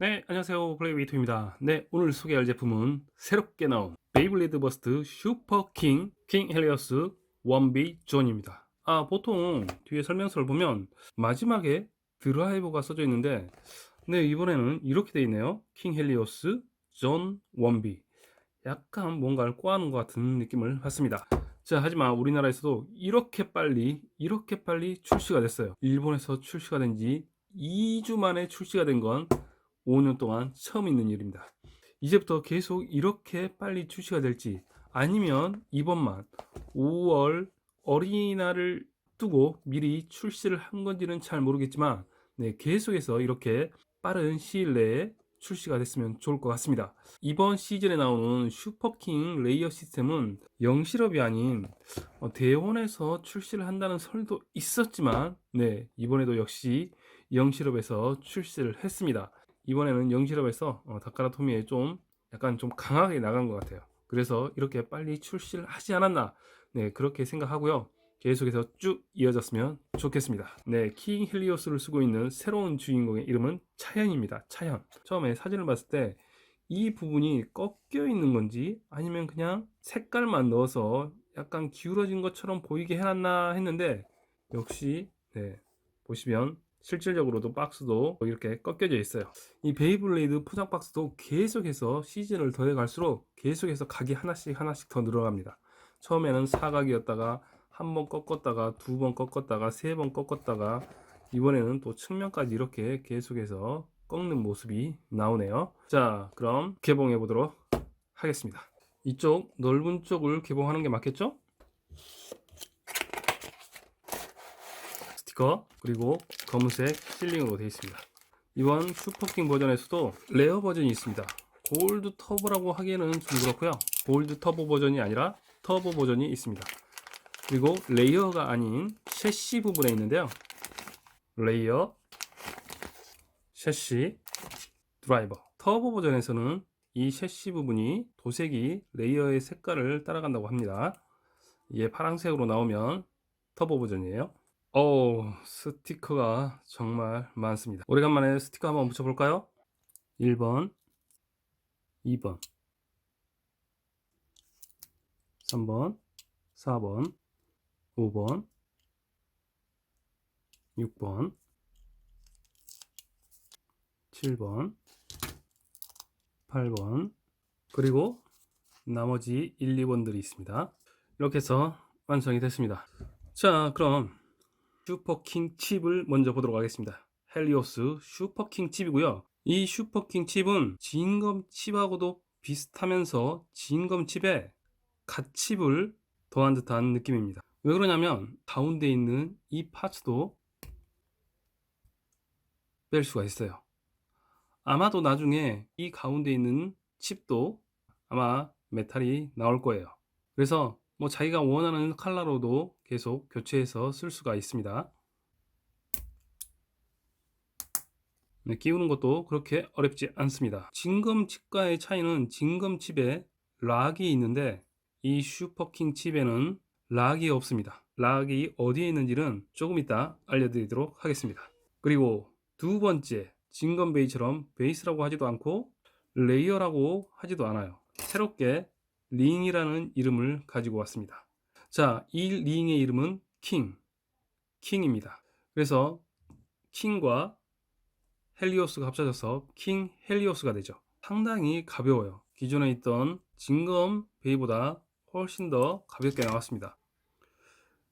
네, 안녕하세요. 플레이웨이터입니다. 네, 오늘 소개할 제품은 새롭게 나온 베이블레이드 버스트 슈퍼킹 킹 헬리오스 1B 존입니다. 보통 뒤에 설명서를 보면 마지막에 드라이버가 써져 있는데, 네, 이번에는 이렇게 되어 있네요. 킹 헬리오스 존 1B. 약간 뭔가를 꼬아놓은 것 같은 느낌을 받습니다. 자, 하지만 우리나라에서도 이렇게 빨리 출시가 됐어요. 일본에서 출시가 된 지 2주 만에 출시가 된 건 5년 동안 처음 있는 일입니다. 이제부터 계속 이렇게 빨리 출시가 될지, 아니면 이번만 5월 어린이날을 두고 미리 출시를 한 건지는 잘 모르겠지만, 네, 계속해서 이렇게 빠른 시일 내에 출시가 됐으면 좋을 것 같습니다. 이번 시즌에 나오는 슈퍼킹 레이어 시스템은 영실업이 아닌 대원에서 출시를 한다는 설도 있었지만, 네, 이번에도 역시 영실업에서 출시를 했습니다. 이번에는 영실업에서 다카라 토미에 좀 약간 좀 강하게 나간 것 같아요. 그래서 이렇게 빨리 출시를 하지 않았나, 네, 그렇게 생각하고요. 계속해서 쭉 이어졌으면 좋겠습니다. 네, 킹 헬리오스를 쓰고 있는 새로운 주인공의 이름은 차현입니다. 차현. 처음에 사진을 봤을 때 이 부분이 꺾여 있는 건지, 아니면 그냥 색깔만 넣어서 약간 기울어진 것처럼 보이게 해놨나 했는데, 역시 네, 보시면 실질적으로도 박스도 이렇게 꺾여져 있어요. 이 베이블레이드 포장 박스도 계속해서 시즌을 더해 갈수록 계속해서 각이 하나씩 더 늘어납니다. 처음에는 사각이었다가 한 번 꺾었다가 두 번 꺾었다가 세 번 꺾었다가, 이번에는 또 측면까지 이렇게 계속해서 꺾는 모습이 나오네요. 자, 그럼 개봉해 보도록 하겠습니다. 이쪽 넓은 쪽을 개봉하는 게 맞겠죠? 스티커 그리고 검은색 실링으로 되어 있습니다. 이번 슈퍼킹 버전에서도 레어 버전이 있습니다. 골드 터보라고 하기에는 좀 그렇고요. 골드 터보 버전이 아니라 터보 버전이 있습니다. 그리고 레이어가 아닌 셰시 부분에 있는데요. 레이어, 셰시, 드라이버. 터보 버전에서는 이 셰시 부분이 도색이 레이어의 색깔을 따라간다고 합니다. 이게 파란색으로 나오면 터보 버전이에요. 스티커가 정말 많습니다. 오래간만에 스티커 한번 붙여볼까요? 1번, 2번, 3번, 4번, 5번, 6번, 7번, 8번, 그리고 나머지 1, 2번들이 있습니다. 이렇게 해서 완성이 됐습니다. 자, 그럼 슈퍼킹 칩을 먼저 보도록 하겠습니다. 헬리오스 슈퍼킹 칩이고요. 이 슈퍼킹 칩은 진검 칩하고도 비슷하면서 진검 칩에 갓칩을 더한 듯한 느낌입니다. 왜 그러냐면 가운데 있는 이 파츠도 뺄 수가 있어요. 아마도 나중에 이 가운데 있는 칩도 아마 메탈이 나올 거예요. 그래서 뭐 자기가 원하는 컬러로도 계속 교체해서 쓸 수가 있습니다. 네, 끼우는 것도 그렇게 어렵지 않습니다. 진검 칩과의 차이는 진검 칩에 락이 있는데 이 슈퍼킹 칩에는 락이 없습니다. 락이 어디에 있는지는 조금 이따 알려드리도록 하겠습니다. 그리고 두 번째, 진검 베이처럼 베이스라고 하지도 않고 레이어라고 하지도 않아요. 새롭게 링이라는 이름을 가지고 왔습니다. 자, 이 링의 이름은 킹입니다. 그래서 킹과 헬리오스가 합쳐져서 킹 헬리오스가 되죠. 상당히 가벼워요. 기존에 있던 진검 베이보다 훨씬 더 가볍게 나왔습니다.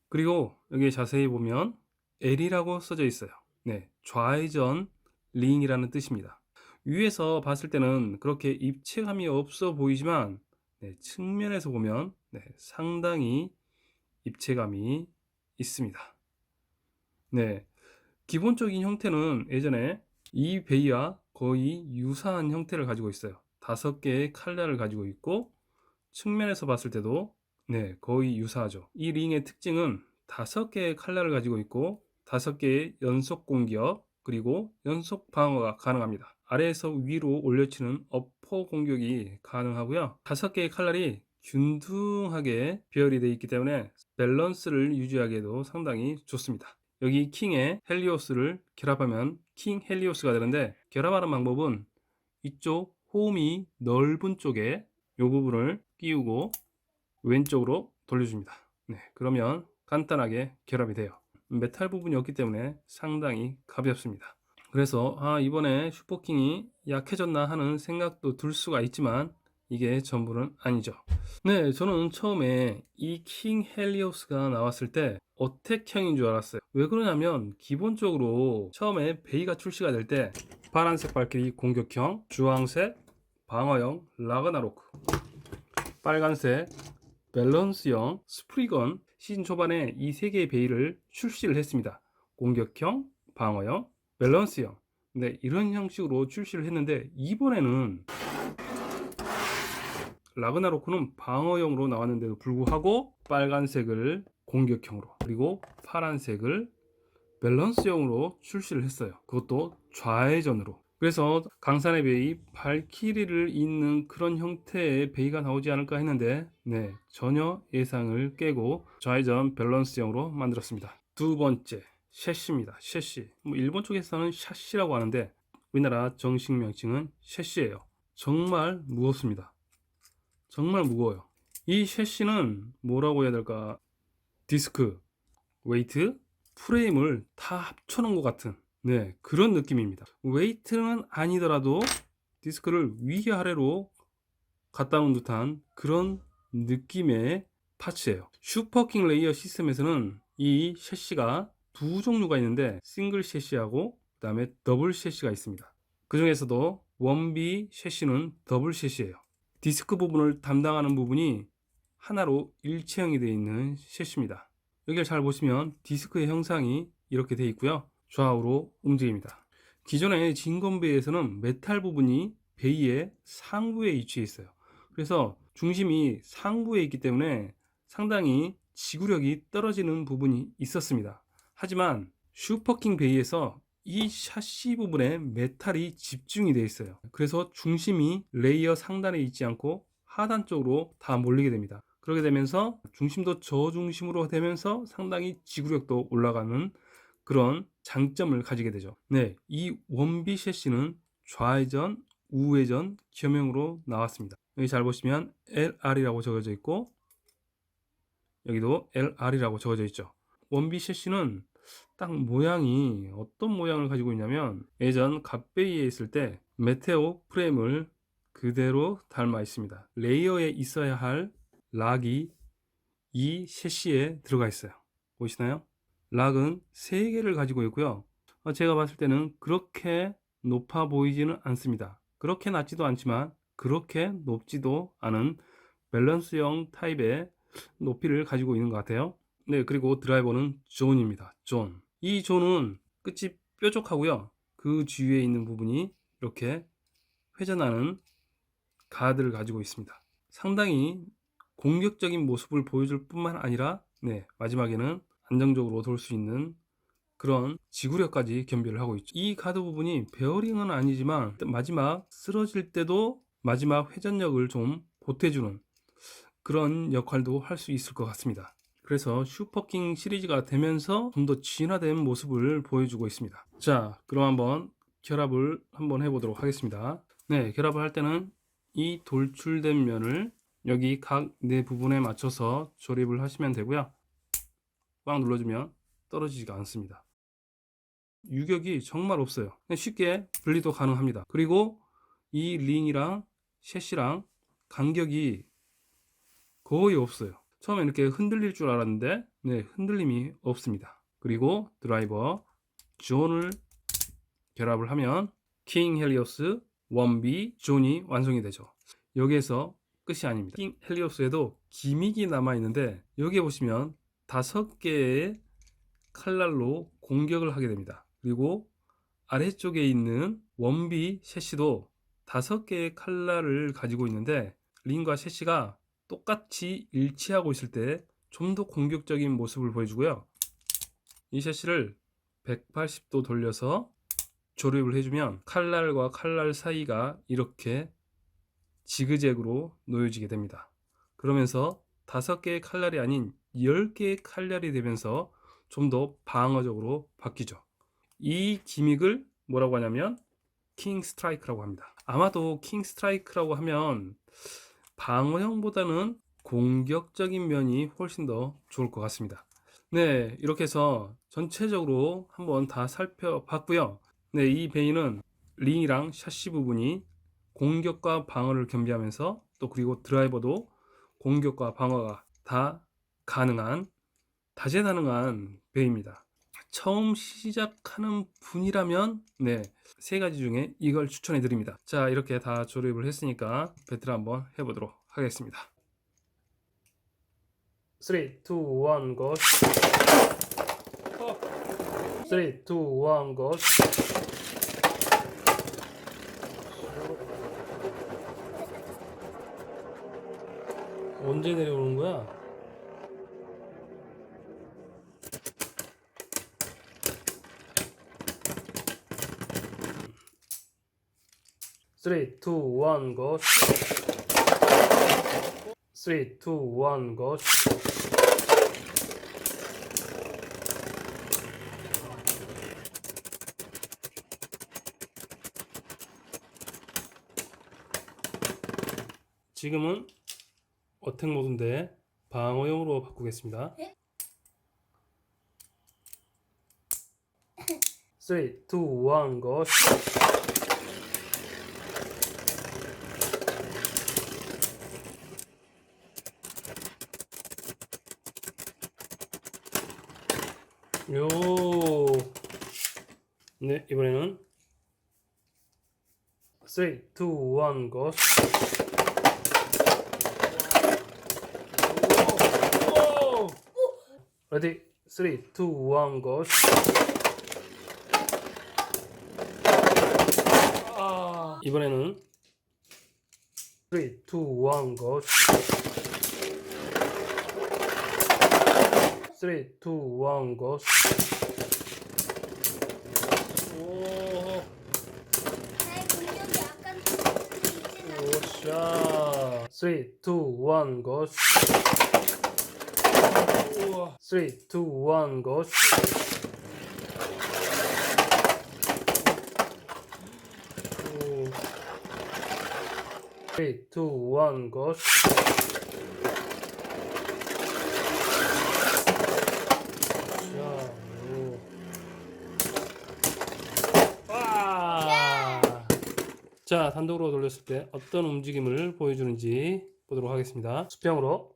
그리고 여기에 자세히 보면 L이라고 써져 있어요. 네, 좌회전 링이라는 뜻입니다. 위에서 봤을 때는 그렇게 입체감이 없어 보이지만, 네, 측면에서 보면 네, 상당히 입체감이 있습니다. 네, 기본적인 형태는 예전에 이 베이와 거의 유사한 형태를 가지고 있어요. 5개의 칼날을 가지고 있고, 측면에서 봤을 때도 네, 거의 유사하죠. 이 링의 특징은 5개의 칼날을 가지고 있고 5개의 연속 공격 그리고 연속 방어가 가능합니다. 아래에서 위로 올려치는 어퍼 공격이 가능하고요. 5개의 칼날이 균등하게 배열이 되어 있기 때문에 밸런스를 유지하기에도 상당히 좋습니다. 여기 킹에 헬리오스를 결합하면 킹 헬리오스가 되는데, 결합하는 방법은 이쪽 홈이 넓은 쪽에 이 부분을 끼우고 왼쪽으로 돌려줍니다. 네, 그러면 간단하게 결합이 돼요. 메탈 부분이 없기 때문에 상당히 가볍습니다. 그래서 이번에 슈퍼킹이 약해졌나 하는 생각도 들 수가 있지만 이게 전부는 아니죠. 네, 저는 처음에 이 킹 헬리오스가 나왔을 때 어택형인 줄 알았어요. 왜 그러냐면 기본적으로 처음에 베이가 출시가 될 때 파란색 발키리 공격형, 주황색 방어형 라그나로크, 빨간색 밸런스형 스프리건, 시즌 초반에 이 세 개의 베이를 출시를 했습니다. 공격형, 방어형, 밸런스형. 네, 이런 형식으로 출시를 했는데 이번에는 라그나로크는 방어형으로 나왔는데도 불구하고 빨간색을 공격형으로, 그리고 파란색을 밸런스형으로 출시를 했어요. 그것도 좌회전으로. 그래서 강산의 베이, 발키리를 잇는 그런 형태의 베이가 나오지 않을까 했는데 네, 전혀 예상을 깨고 좌회전 밸런스형으로 만들었습니다. 두 번째, 셰시입니다. 셰시. 일본 쪽에서는 샤시라고 하는데 우리나라 정식 명칭은 셰시예요. 정말 무겁습니다. 정말 무거워요. 이 셰시는 뭐라고 해야 될까? 디스크, 웨이트, 프레임을 다 합쳐놓은 것 같은 그런 느낌입니다. 웨이트는 아니더라도 디스크를 위에 아래로 갖다 놓은 듯한 그런 느낌의 파츠예요. 슈퍼킹 레이어 시스템에서는 이 셰시가 두 종류가 있는데 싱글 셰시하고 그 다음에 더블 셰시가 있습니다. 그 중에서도 원비 셰시는 더블 셰시예요. 디스크 부분을 담당하는 부분이 하나로 일체형이 되어 있는 셰시입니다. 여기를 잘 보시면 디스크의 형상이 이렇게 되어 있고요. 좌우로 움직입니다. 기존의 진검베이에서는 메탈 부분이 베이의 상부에 위치해 있어요. 그래서 중심이 상부에 있기 때문에 상당히 지구력이 떨어지는 부분이 있었습니다. 하지만 슈퍼킹 베이에서 이 샤시 부분에 메탈이 집중이 되어 있어요. 그래서 중심이 레이어 상단에 있지 않고 하단 쪽으로 다 몰리게 됩니다. 그렇게 되면서 중심도 저중심으로 되면서 상당히 지구력도 올라가는 그런 장점을 가지게 되죠. 네, 이 원비 셰시는 좌회전, 우회전 겸용으로 나왔습니다. 여기 잘 보시면 LR이라고 적어져 있고 여기도 LR이라고 적어져 있죠. 원비 셰시는 딱 모양이 어떤 모양을 가지고 있냐면 예전 갓베이에 있을 때 메테오 프레임을 그대로 닮아 있습니다. 레이어에 있어야 할 락이 이 셰시에 들어가 있어요. 보시나요? 락은 3개를 가지고 있고요. 제가 봤을 때는 그렇게 높아 보이지는 않습니다. 그렇게 낮지도 않지만 그렇게 높지도 않은 밸런스형 타입의 높이를 가지고 있는 것 같아요. 네, 그리고 드라이버는 존입니다. 존. 이 존은 끝이 뾰족하고요. 그 주위에 있는 부분이 이렇게 회전하는 가드를 가지고 있습니다. 상당히 공격적인 모습을 보여줄 뿐만 아니라 마지막에는 안정적으로 돌 수 있는 그런 지구력까지 겸비를 하고 있죠. 이 가드 부분이 베어링은 아니지만 마지막 쓰러질 때도 마지막 회전력을 좀 보태주는 그런 역할도 할 수 있을 것 같습니다. 그래서 슈퍼킹 시리즈가 되면서 좀 더 진화된 모습을 보여주고 있습니다. 자, 그럼 한번 결합을 한번 해보도록 하겠습니다. 네, 결합을 할 때는 이 돌출된 면을 여기 각 네 부분에 맞춰서 조립을 하시면 되고요. 꽉 눌러주면 떨어지지가 않습니다. 유격이 정말 없어요. 쉽게 분리도 가능합니다. 그리고 이 링이랑 셰시랑 간격이 거의 없어요. 처음에 이렇게 흔들릴 줄 알았는데 흔들림이 없습니다. 그리고 드라이버 존을 결합을 하면 킹 헬리오스 1B 존이 완성이 되죠. 여기에서 끝이 아닙니다. 킹 헬리오스에도 기믹이 남아 있는데 여기에 보시면 5개의 칼날로 공격을 하게 됩니다. 그리고 아래쪽에 있는 원비 셰시도 5개의 칼날을 가지고 있는데 링과 셰시가 똑같이 일치하고 있을 때 좀 더 공격적인 모습을 보여주고요. 이 셰시를 180도 돌려서 조립을 해주면 칼날과 칼날 사이가 이렇게 지그재그로 놓여지게 됩니다. 그러면서 5개의 칼날이 아닌 10개의 칼날이 되면서 좀 더 방어적으로 바뀌죠. 이 기믹을 뭐라고 하냐면 킹 스트라이크라고 합니다. 아마도 킹 스트라이크라고 하면 방어형보다는 공격적인 면이 훨씬 더 좋을 것 같습니다. 네, 이렇게 해서 전체적으로 한번 다 살펴봤고요. 네, 이 베인은 링이랑 샤시 부분이 공격과 방어를 겸비하면서 또 그리고 드라이버도 공격과 방어가 다 가능한 다재다능한 베이입니다. 처음 시작하는 분이라면 네, 세 가지 중에 이걸 추천해 드립니다. 자, 이렇게 다 조립을 했으니까 배틀 한번 해보도록 하겠습니다. 3, 2, 1, go. 3, 2, 1, go. 언제 내려오는 거야? Three, two, one, go. 3, 2, 1, go. 지금은 어택 모드인데 방어용으로 바꾸겠습니다. 3, 2, 1, go. 요. 네, 이번에는 3, 2, 1, go. 레디 3, 2, 1, go. 이번에는 3, 2, 1, go. 3, 2, 1, go. 오. 나의 공격이 약간 오샤. 3, 2, 1, go. 3, 2, 1, go. 3, 2, 1, go. 자, 단독으로 돌렸을 때 어떤 움직임을 보여주는지 보도록 하겠습니다. 수평으로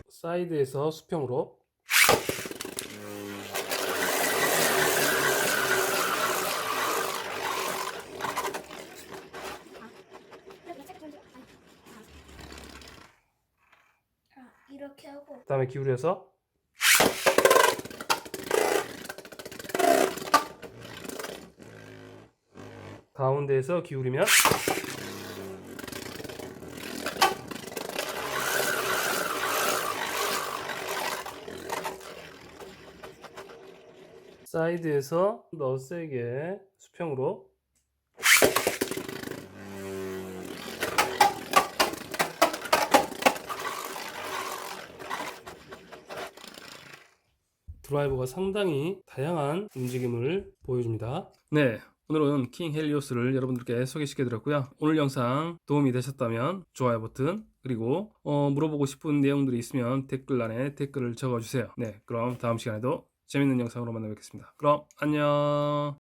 사이드에서 수평으로 이렇게 하고 그 다음에 기울여서 가운데에서 기울이면 사이드에서 더 세게 수평으로 드라이버가 상당히 다양한 움직임을 보여줍니다. 네, 오늘은 킹 헬리오스를 여러분들께 소개시켜 드렸고요. 오늘 영상 도움이 되셨다면 좋아요 버튼 그리고 물어보고 싶은 내용들이 있으면 댓글란에 댓글을 적어주세요. 네, 그럼 다음 시간에도 재밌는 영상으로 만나 뵙겠습니다. 그럼 안녕.